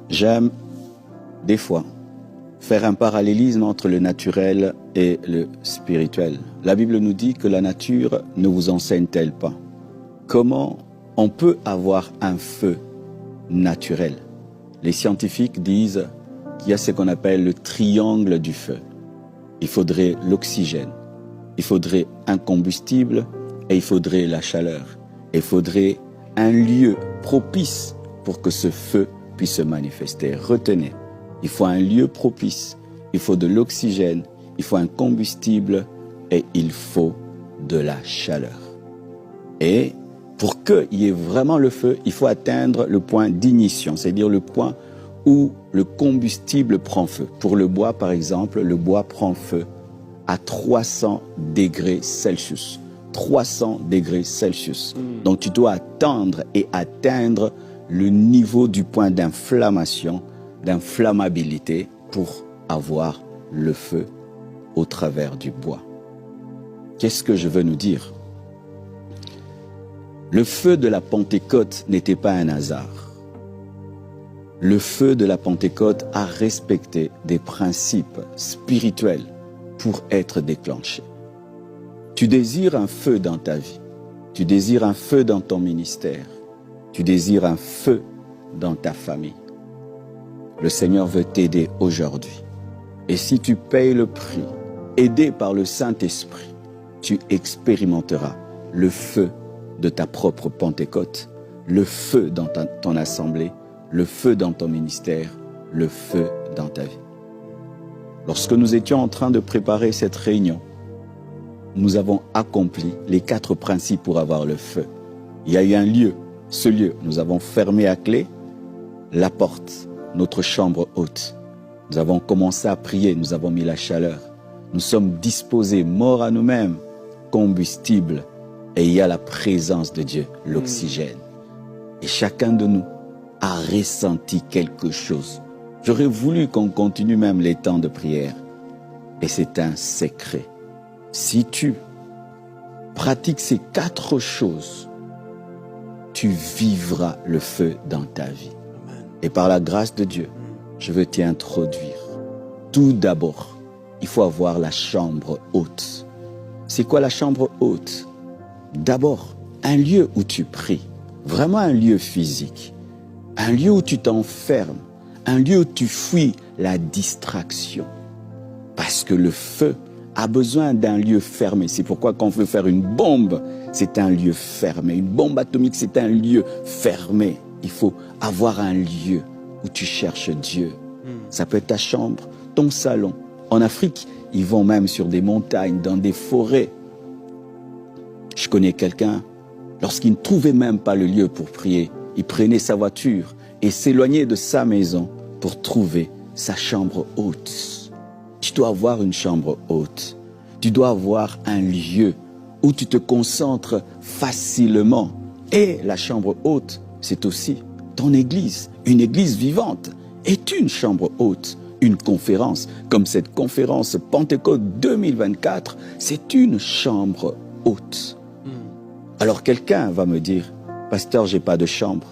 J'aime, des fois, faire un parallélisme entre le naturel et le spirituel. La Bible nous dit que la nature ne vous enseigne-t-elle pas comment on peut avoir un feu naturel? Les scientifiques disent qu'il y a ce qu'on appelle le triangle du feu. Il faudrait l'oxygène, il faudrait un combustible et il faudrait la chaleur. Il faudrait un lieu propice pour que ce feu puisse se manifester. Retenez, il faut un lieu propice, il faut de l'oxygène, il faut un combustible et il faut de la chaleur. Et pour qu'il y ait vraiment le feu, il faut atteindre le point d'ignition, c'est-à-dire le point où le combustible prend feu. Pour le bois, par exemple, le bois prend feu à 300 degrés Celsius. 300 degrés Celsius. Donc tu dois attendre et atteindre le niveau du point d'inflammation, d'inflammabilité pour avoir le feu au travers du bois. Qu'est-ce que je veux nous dire? Le feu de la Pentecôte n'était pas un hasard. Le feu de la Pentecôte a respecté des principes spirituels pour être déclenché. Tu désires un feu dans ta vie, tu désires un feu dans ton ministère, tu désires un feu dans ta famille. Le Seigneur veut t'aider aujourd'hui. Et si tu payes le prix, aidé par le Saint-Esprit, tu expérimenteras le feu de ta propre Pentecôte, le feu dans ton assemblée, le feu dans ton ministère, le feu dans ta vie. Lorsque nous étions en train de préparer cette réunion, nous avons accompli les 4 principes pour avoir le feu. Il y a eu un lieu, ce lieu, nous avons fermé à clé la porte, notre chambre haute. Nous avons commencé à prier, nous avons mis la chaleur. Nous sommes disposés, morts à nous-mêmes, combustible, et il y a la présence de Dieu, l'oxygène. Et chacun de nous a ressenti quelque chose. J'aurais voulu qu'on continue même les temps de prière. Et c'est un secret. Si tu pratiques ces 4 choses, tu vivras le feu dans ta vie. Et par la grâce de Dieu, je veux t'y introduire. Tout d'abord, il faut avoir la chambre haute. C'est quoi la chambre haute? D'abord, un lieu où tu pries. Vraiment un lieu physique. Un lieu où tu t'enfermes. Un lieu où tu fuis la distraction. Parce que le feu a besoin d'un lieu fermé. C'est pourquoi quand on veut faire une bombe, c'est un lieu fermé. Une bombe atomique, c'est un lieu fermé. Il faut avoir un lieu où tu cherches Dieu. Ça peut être ta chambre, ton salon. En Afrique, ils vont même sur des montagnes, dans des forêts. Je connais quelqu'un, lorsqu'il ne trouvait même pas le lieu pour prier, il prenait sa voiture et s'éloignait de sa maison pour trouver sa chambre haute. Tu dois avoir une chambre haute. Tu dois avoir un lieu où tu te concentres facilement. Et la chambre haute, c'est aussi ton église. Une église vivante est une chambre haute. Une conférence, comme cette conférence Pentecôte 2024, c'est une chambre haute. Alors quelqu'un va me dire, pasteur, j'ai pas de chambre,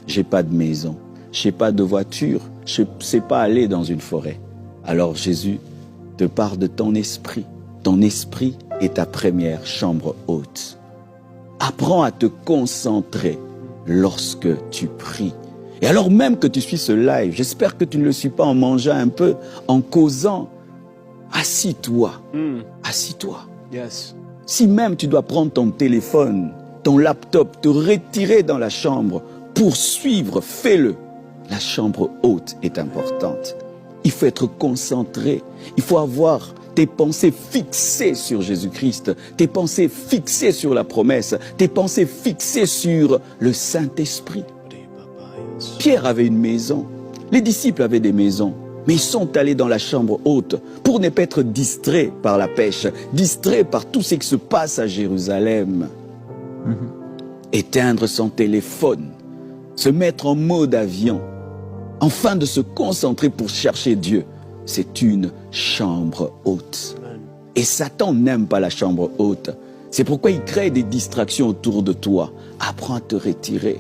j'ai pas de maison, j'ai pas de voiture, je sais pas aller dans une forêt. Alors Jésus te parle de ton esprit. Ton esprit est ta première chambre haute. Apprends à te concentrer lorsque tu pries. Et alors même que tu suis ce live, j'espère que tu ne le suis pas en mangeant un peu, en causant. Assis-toi. Assis-toi. Yes. Si même tu dois prendre ton téléphone, ton laptop, te retirer dans la chambre pour suivre, fais-le. La chambre haute est importante. Il faut être concentré. Il faut avoir tes pensées fixées sur Jésus-Christ, tes pensées fixées sur la promesse, tes pensées fixées sur le Saint-Esprit. Pierre avait une maison, les disciples avaient des maisons, mais ils sont allés dans la chambre haute pour ne pas être distraits par la pêche, distraits par tout ce qui se passe à Jérusalem. Éteindre son téléphone, se mettre en mode avion, enfin de se concentrer pour chercher Dieu, c'est une chambre haute. Et Satan n'aime pas la chambre haute. C'est pourquoi il crée des distractions autour de toi. Apprends à te retirer.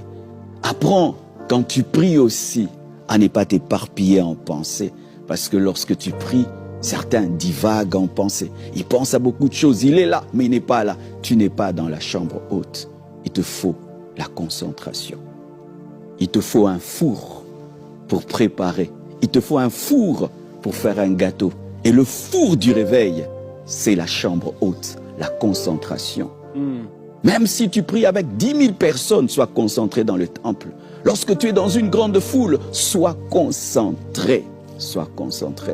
Apprends, quand tu pries aussi, à ne pas t'éparpiller en pensée. Parce que lorsque tu pries, certains divaguent en pensée. Ils pensent à beaucoup de choses. Il est là, mais il n'est pas là. Tu n'es pas dans la chambre haute. Il te faut la concentration. Il te faut un four pour préparer. Il te faut un four pour faire un gâteau. Et le four du réveil, c'est la chambre haute, la concentration. Même si tu pries avec 10 000 personnes, sois concentré dans le temple. Lorsque tu es dans une grande foule, sois concentré. Sois concentré.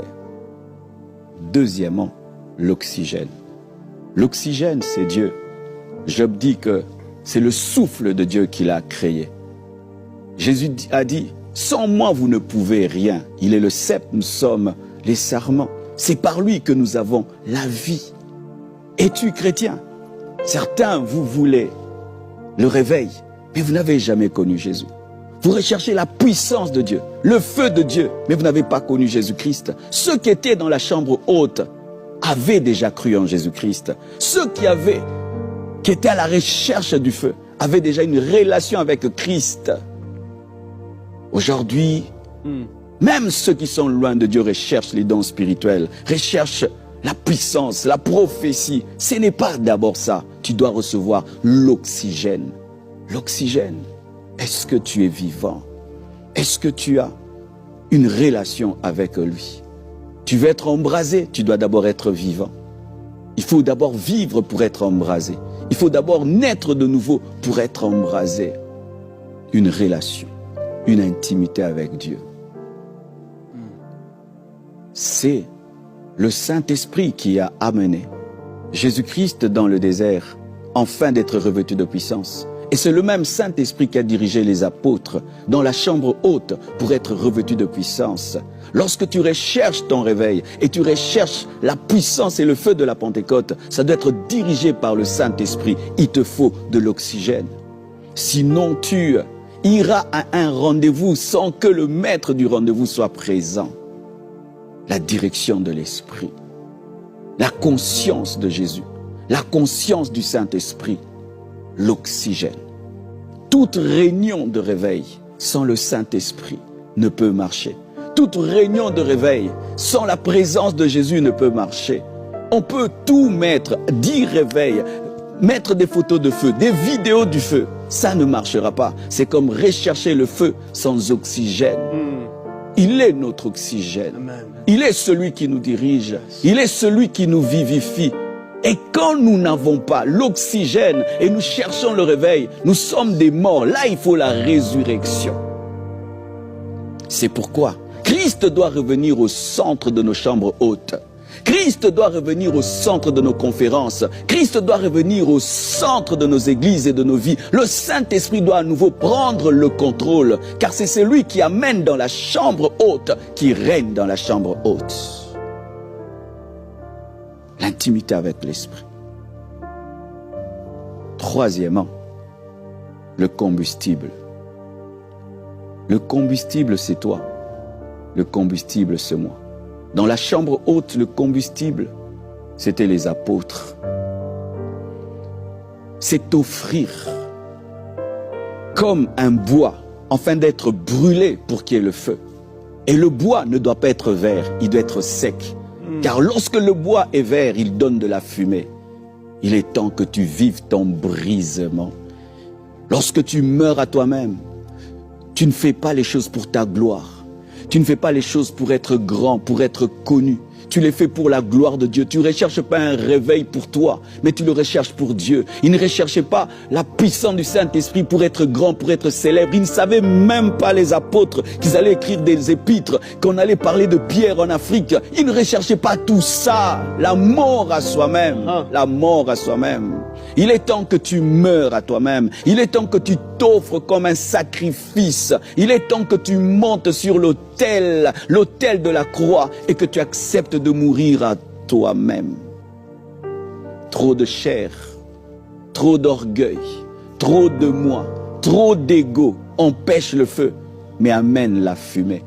Deuxièmement, l'oxygène. L'oxygène, c'est Dieu. Job dit que c'est le souffle de Dieu qui l'a créé. Jésus a dit, sans moi vous ne pouvez rien. Il est le cep, nous sommes les sarments. C'est par lui que nous avons la vie. Es-tu chrétien? Certains, vous voulez le réveil, mais vous n'avez jamais connu Jésus. Vous recherchez la puissance de Dieu, le feu de Dieu, mais vous n'avez pas connu Jésus-Christ. Ceux qui étaient dans la chambre haute avaient déjà cru en Jésus-Christ. Ceux qui étaient à la recherche du feu avaient déjà une relation avec Christ. Aujourd'hui, même ceux qui sont loin de Dieu recherchent les dons spirituels, recherchent la puissance, la prophétie. Ce n'est pas d'abord ça. Tu dois recevoir l'oxygène. L'oxygène. Est-ce que tu es vivant? Est-ce que tu as une relation avec lui? Tu veux être embrasé, tu dois d'abord être vivant. Il faut d'abord vivre pour être embrasé. Il faut d'abord naître de nouveau pour être embrasé. Une relation, une intimité avec Dieu. C'est le Saint-Esprit qui a amené Jésus-Christ dans le désert, afin d'être revêtu de puissance. Et c'est le même Saint-Esprit qui a dirigé les apôtres dans la chambre haute pour être revêtus de puissance. Lorsque tu recherches ton réveil et tu recherches la puissance et le feu de la Pentecôte, ça doit être dirigé par le Saint-Esprit. Il te faut de l'oxygène. Sinon, tu iras à un rendez-vous sans que le maître du rendez-vous soit présent. La direction de l'Esprit, la conscience de Jésus, la conscience du Saint-Esprit, l'oxygène. Toute réunion de réveil sans le Saint-Esprit ne peut marcher. Toute réunion de réveil sans la présence de Jésus ne peut marcher. On peut tout mettre, 10 réveils, mettre des photos de feu, des vidéos du feu. Ça ne marchera pas. C'est comme rechercher le feu sans oxygène. Il est notre oxygène. Amen. Il est celui qui nous dirige. Il est celui qui nous vivifie. Et quand nous n'avons pas l'oxygène et nous cherchons le réveil, nous sommes des morts. Là, il faut la résurrection. C'est pourquoi Christ doit revenir au centre de nos chambres hautes. Christ doit revenir au centre de nos conférences. Christ doit revenir au centre de nos églises et de nos vies. Le Saint-Esprit doit à nouveau prendre le contrôle, car c'est celui qui amène dans la chambre haute, qui règne dans la chambre haute. L'intimité avec l'Esprit. Troisièmement, le combustible. Le combustible, c'est toi. Le combustible, c'est moi. Dans la chambre haute, le combustible, c'était les apôtres. C'est offrir comme un bois, afin d'être brûlé pour qu'il y ait le feu. Et le bois ne doit pas être vert, il doit être sec. Car lorsque le bois est vert, il donne de la fumée. Il est temps que tu vives ton brisement. Lorsque tu meurs à toi-même, tu ne fais pas les choses pour ta gloire. Tu ne fais pas les choses pour être grand, pour être connu. Tu les fais pour la gloire de Dieu. Tu ne recherches pas un réveil pour toi, mais tu le recherches pour Dieu. Ils ne recherchaient pas la puissance du Saint-Esprit pour être grand, pour être célèbre. Ils ne savaient même pas, les apôtres, qu'ils allaient écrire des épîtres, qu'on allait parler de Pierre en Afrique. Ils ne recherchaient pas tout ça. La mort à soi-même. La mort à soi-même. Il est temps que tu meurs à toi-même. Il est temps que tu t'offres comme un sacrifice. Il est temps que tu montes sur l'autel de la croix, et que tu acceptes de mourir à toi-même. Trop de chair, trop d'orgueil, trop de moi, trop d'ego empêche le feu, mais amène la fumée.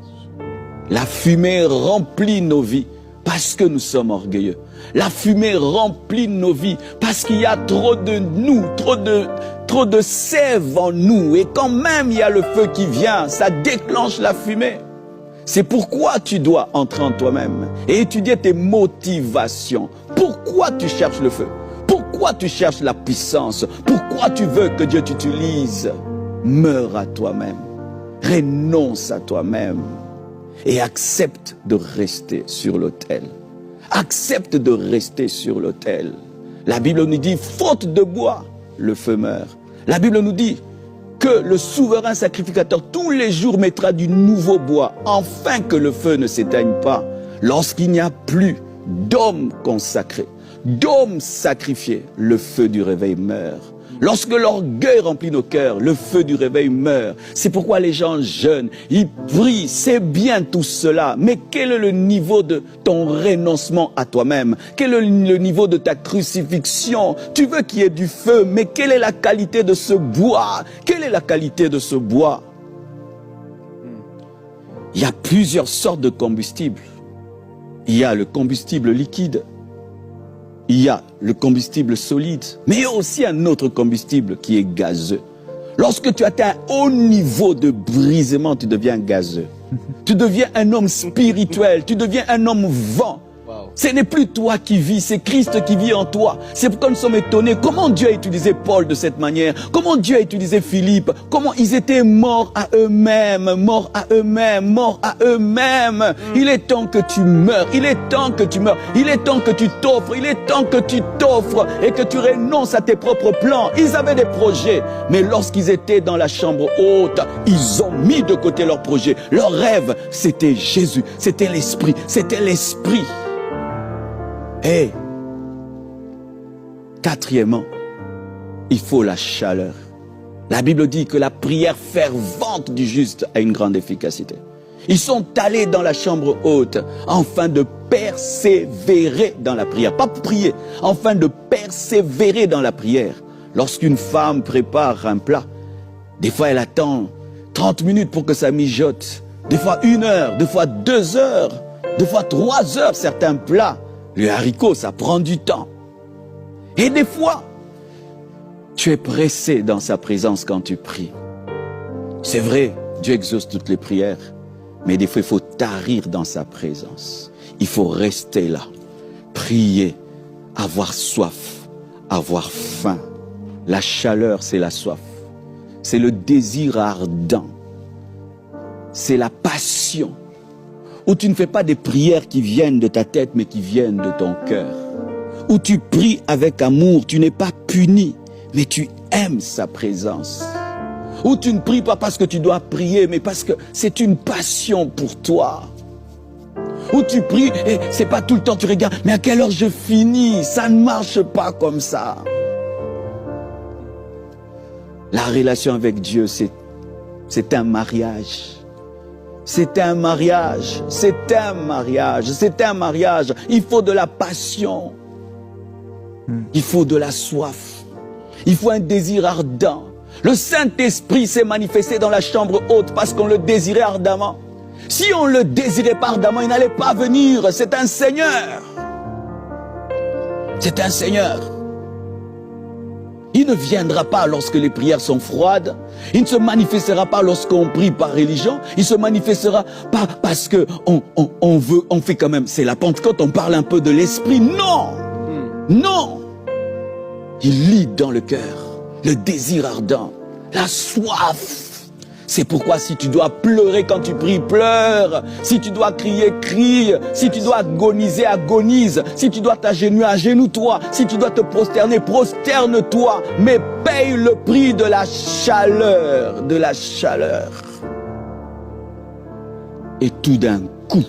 La fumée remplit nos vies parce que nous sommes orgueilleux. La fumée remplit nos vies parce qu'il y a trop de nous, trop de sève en nous. Et quand même il y a le feu qui vient, ça déclenche la fumée. C'est pourquoi tu dois entrer en toi-même et étudier tes motivations. Pourquoi tu cherches le feu? Pourquoi tu cherches la puissance? Pourquoi tu veux que Dieu t'utilise? Meurs à toi-même, renonce à toi-même et accepte de rester sur l'autel. Accepte de rester sur l'autel. La Bible nous dit, faute de bois, le feu meurt. La Bible nous dit que le souverain sacrificateur tous les jours mettra du nouveau bois, afin que le feu ne s'éteigne pas. Lorsqu'il n'y a plus d'hommes consacrés, d'hommes sacrifiés, le feu du réveil meurt. Lorsque l'orgueil remplit nos cœurs, le feu du réveil meurt. C'est pourquoi les gens jeûnent, ils prient, c'est bien tout cela. Mais quel est le niveau de ton renoncement à toi-même? Quel est le niveau de ta crucifixion? Tu veux qu'il y ait du feu, mais quelle est la qualité de ce bois? Quelle est la qualité de ce bois? Il y a plusieurs sortes de combustibles. Il y a le combustible liquide. Il y a le combustible solide, mais il y a aussi un autre combustible qui est gazeux. Lorsque tu atteins un haut niveau de brisement, tu deviens gazeux. Tu deviens un homme spirituel, tu deviens un homme vent. Ce n'est plus toi qui vis, c'est Christ qui vit en toi. C'est pourquoi nous sommes étonnés. Comment Dieu a utilisé Paul de cette manière? Comment Dieu a utilisé Philippe? Comment ils étaient morts à eux-mêmes, morts à eux-mêmes, morts à eux-mêmes. Il est temps que tu meurs, il est temps que tu meurs, il est temps que tu t'offres, il est temps que tu t'offres et que tu renonces à tes propres plans. Ils avaient des projets, mais lorsqu'ils étaient dans la chambre haute, ils ont mis de côté leurs projets. Leur rêve, c'était Jésus, c'était l'Esprit, c'était l'Esprit. Et quatrièmement, il faut la chaleur. La Bible dit que la prière fervente du juste a une grande efficacité. Ils sont allés dans la chambre haute afin de persévérer dans la prière. Pas pour prier, afin de persévérer dans la prière. Lorsqu'une femme prépare un plat, des fois elle attend 30 minutes pour que ça mijote. Des fois 1 heure, des fois 2 heures, des fois 3 heures certains plats. Le haricot, ça prend du temps. Et des fois, tu es pressé dans sa présence quand tu pries. C'est vrai, Dieu exauce toutes les prières. Mais des fois, il faut tarir dans sa présence. Il faut rester là, prier, avoir soif, avoir faim. La chaleur, c'est la soif. C'est le désir ardent. C'est la passion. Où tu ne fais pas des prières qui viennent de ta tête, mais qui viennent de ton cœur. Où tu pries avec amour, tu n'es pas puni, mais tu aimes sa présence. Où tu ne pries pas parce que tu dois prier, mais parce que c'est une passion pour toi. Où tu pries, et c'est pas tout le temps tu regardes, mais à quelle heure je finis? Ça ne marche pas comme ça. La relation avec Dieu, c'est un mariage. C'est un mariage, c'est un mariage, c'est un mariage. Il faut de la passion, il faut de la soif, il faut un désir ardent. Le Saint-Esprit s'est manifesté dans la chambre haute parce qu'on le désirait ardemment. Si on ne le désirait pas ardemment, il n'allait pas venir. C'est un Seigneur. C'est un Seigneur. Il ne viendra pas lorsque les prières sont froides. Il ne se manifestera pas lorsqu'on prie par religion. Il ne se manifestera pas parce que on fait quand même, c'est la Pentecôte, on parle un peu de l'esprit. Non! Non! Il lit dans le cœur le désir ardent, la soif. C'est pourquoi si tu dois pleurer quand tu pries, pleure. Si tu dois crier, crie. Si tu dois agoniser, agonise. Si tu dois t'agenouiller, agenouille-toi. Si tu dois te prosterner, prosterne-toi. Mais paye le prix de la chaleur, de la chaleur. Et tout d'un coup,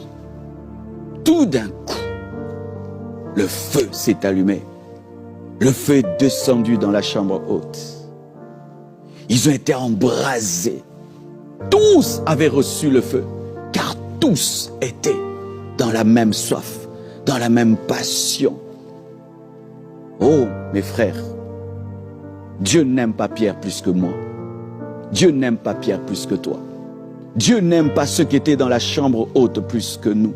le feu s'est allumé. Le feu est descendu dans la chambre haute. Ils ont été embrasés. Tous avaient reçu le feu, car tous étaient dans la même soif, dans la même passion. Oh, mes frères, Dieu n'aime pas Pierre plus que moi. Dieu n'aime pas Pierre plus que toi. Dieu n'aime pas ceux qui étaient dans la chambre haute plus que nous.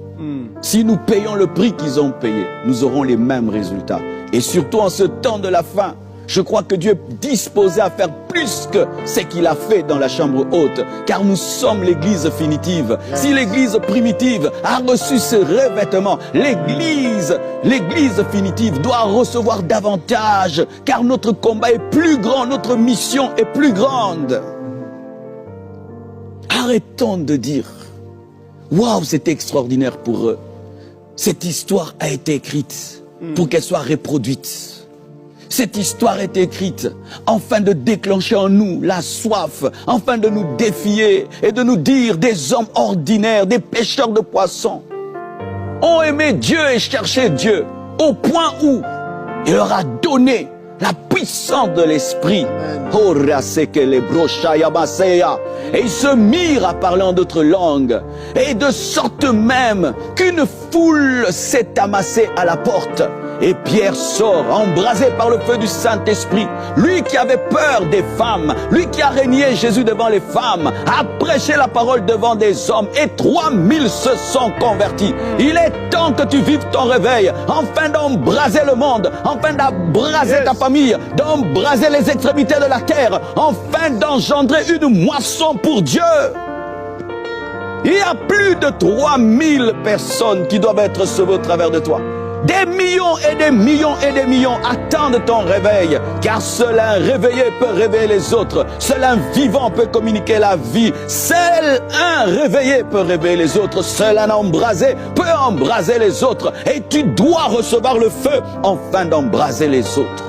Si nous payons le prix qu'ils ont payé, nous aurons les mêmes résultats. Et surtout en ce temps de la fin, Je crois que Dieu est disposé à faire plus que ce qu'il a fait dans la chambre haute, car nous sommes l'église finitive. Si l'église primitive a reçu ce revêtement, l'église finitive doit recevoir davantage, car notre combat est plus grand, notre mission est plus grande. Arrêtons de dire, waouh, c'est extraordinaire pour eux. Cette histoire a été écrite pour qu'elle soit reproduite. Cette histoire est écrite afin de déclencher en nous la soif, afin de nous défier et de nous dire des hommes ordinaires, des pêcheurs de poissons ont aimé Dieu et cherché Dieu au point où il leur a donné la puissance de l'esprit. Et ils se mirent à parler en d'autres langues. Et de sorte même qu'une foule s'est amassée à la porte. Et Pierre sort, embrasé par le feu du Saint-Esprit. Lui qui avait peur des femmes, lui qui a régné Jésus devant les femmes, a prêché la parole devant des hommes. Et 3000 se sont convertis. Il est temps que tu vives ton réveil, afin d'embraser le monde, afin d'embraser ta famille, d'embraser les extrémités de la terre, afin d'engendrer une moisson pour Dieu. Il y a plus de 3000 personnes qui doivent être sauvées au travers de toi. Des millions et des millions et des millions attendent ton réveil, car seul un réveillé peut réveiller les autres. Seul un vivant peut communiquer la vie. Seul un réveillé peut réveiller les autres. Seul un embrasé peut embraser les autres. Et tu dois recevoir le feu afin d'embraser les autres.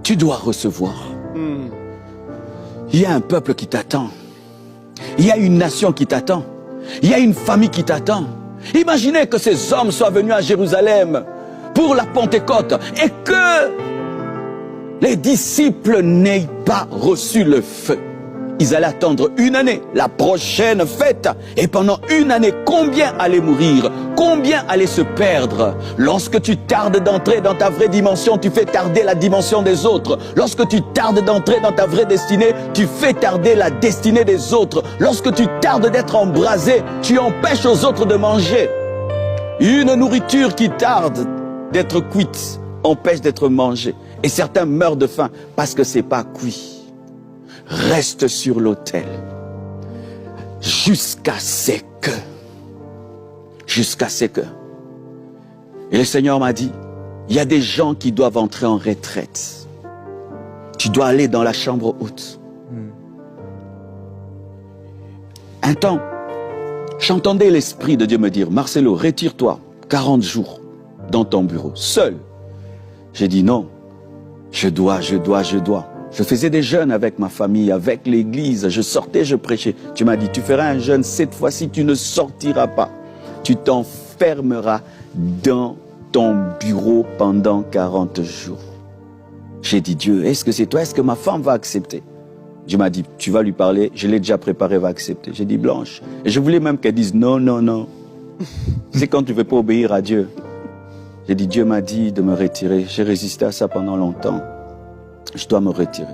Tu dois recevoir. Il y a un peuple qui t'attend. Il y a une nation qui t'attend. Il y a une famille qui t'attend. Imaginez que ces hommes soient venus à Jérusalem pour la Pentecôte et que les disciples n'aient pas reçu le feu. Ils allaient attendre une année, la prochaine fête. Et pendant une année, combien allaient mourir? Combien allaient se perdre? Lorsque tu tardes d'entrer dans ta vraie dimension, tu fais tarder la dimension des autres. Lorsque tu tardes d'entrer dans ta vraie destinée, tu fais tarder la destinée des autres. Lorsque tu tardes d'être embrasé, tu empêches aux autres de manger. Une nourriture qui tarde d'être cuite empêche d'être mangée. Et certains meurent de faim parce que c'est pas cuit. Reste sur l'autel jusqu'à ce que. Et le Seigneur m'a dit, il y a des gens qui doivent entrer en retraite. Tu dois aller dans la chambre haute. Un temps, j'entendais l'Esprit de Dieu me dire, Marcelo, retire-toi 40 jours dans ton bureau, seul. J'ai dit non, je dois. Je faisais des jeûnes avec ma famille, avec l'église. Je sortais, je prêchais. Tu m'as dit, tu feras un jeûne. Cette fois-ci, tu ne sortiras pas. Tu t'enfermeras dans ton bureau pendant 40 jours. J'ai dit, Dieu, est-ce que c'est toi? Est-ce que ma femme va accepter? Dieu m'a dit, tu vas lui parler. Je l'ai déjà préparé, elle va accepter. J'ai dit, Blanche. Et je voulais même qu'elle dise, non. C'est quand tu ne veux pas obéir à Dieu. J'ai dit, Dieu m'a dit de me retirer. J'ai résisté à ça pendant longtemps. Je dois me retirer.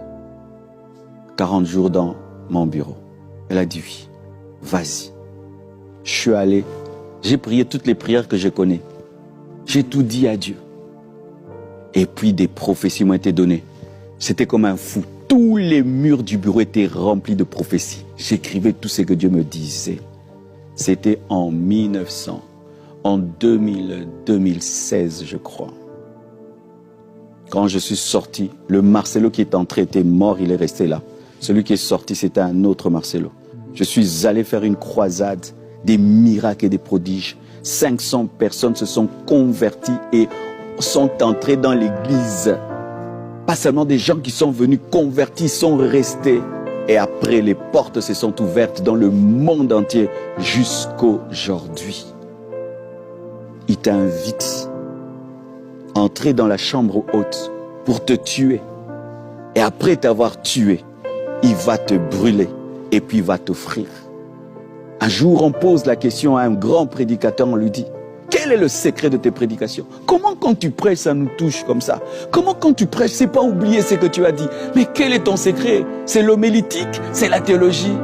40 jours dans mon bureau. Elle a dit oui. Vas-y. Je suis allé. J'ai prié toutes les prières que je connais. J'ai tout dit à Dieu. Et puis des prophéties m'ont été données. C'était comme un fou. Tous les murs du bureau étaient remplis de prophéties. J'écrivais tout ce que Dieu me disait. C'était en 1900. En 2016, je crois. Quand je suis sorti, le Marcelo qui est entré était mort, il est resté là. Celui qui est sorti, c'était un autre Marcelo. Je suis allé faire une croisade, des miracles et des prodiges. 500 personnes se sont converties et sont entrées dans l'église. Pas seulement des gens qui sont venus convertis, sont restés. Et après, les portes se sont ouvertes dans le monde entier jusqu'aujourd'hui. Il t'invite à entrer dans la chambre haute pour te tuer. Et après t'avoir tué, il va te brûler et puis il va t'offrir. Un jour, on pose la question à un grand prédicateur, on lui dit, quel est le secret de tes prédications? Comment quand tu prêches, ça nous touche comme ça? Comment quand tu prêches, c'est pas oublier ce que tu as dit? Mais quel est ton secret? C'est l'homélétique? C'est la théologie?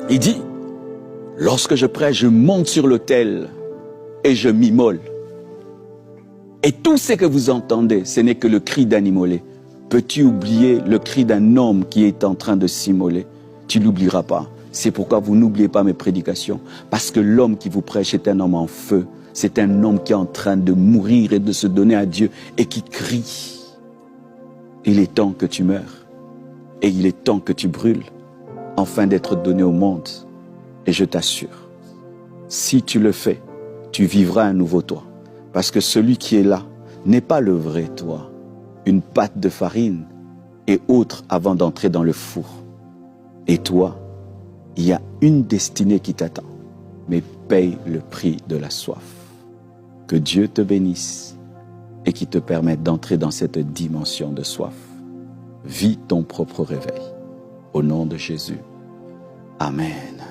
Il dit, lorsque je prêche, je monte sur l'autel et je m'immole. Et tout ce que vous entendez, ce n'est que le cri d'un immolé. Peux-tu oublier le cri d'un homme qui est en train de s'immoler? Tu ne l'oublieras pas. C'est pourquoi vous n'oubliez pas mes prédications. Parce que l'homme qui vous prêche est un homme en feu. C'est un homme qui est en train de mourir et de se donner à Dieu et qui crie. Il est temps que tu meurs. Et il est temps que tu brûles, afin d'être donné au monde. Et je t'assure, si tu le fais, tu vivras un nouveau toi. Parce que celui qui est là n'est pas le vrai toi. Une pâte de farine et autre avant d'entrer dans le four. Et toi, il y a une destinée qui t'attend. Mais paye le prix de la soif. Que Dieu te bénisse et qui te permette d'entrer dans cette dimension de soif. Vis ton propre réveil. Au nom de Jésus. Amen.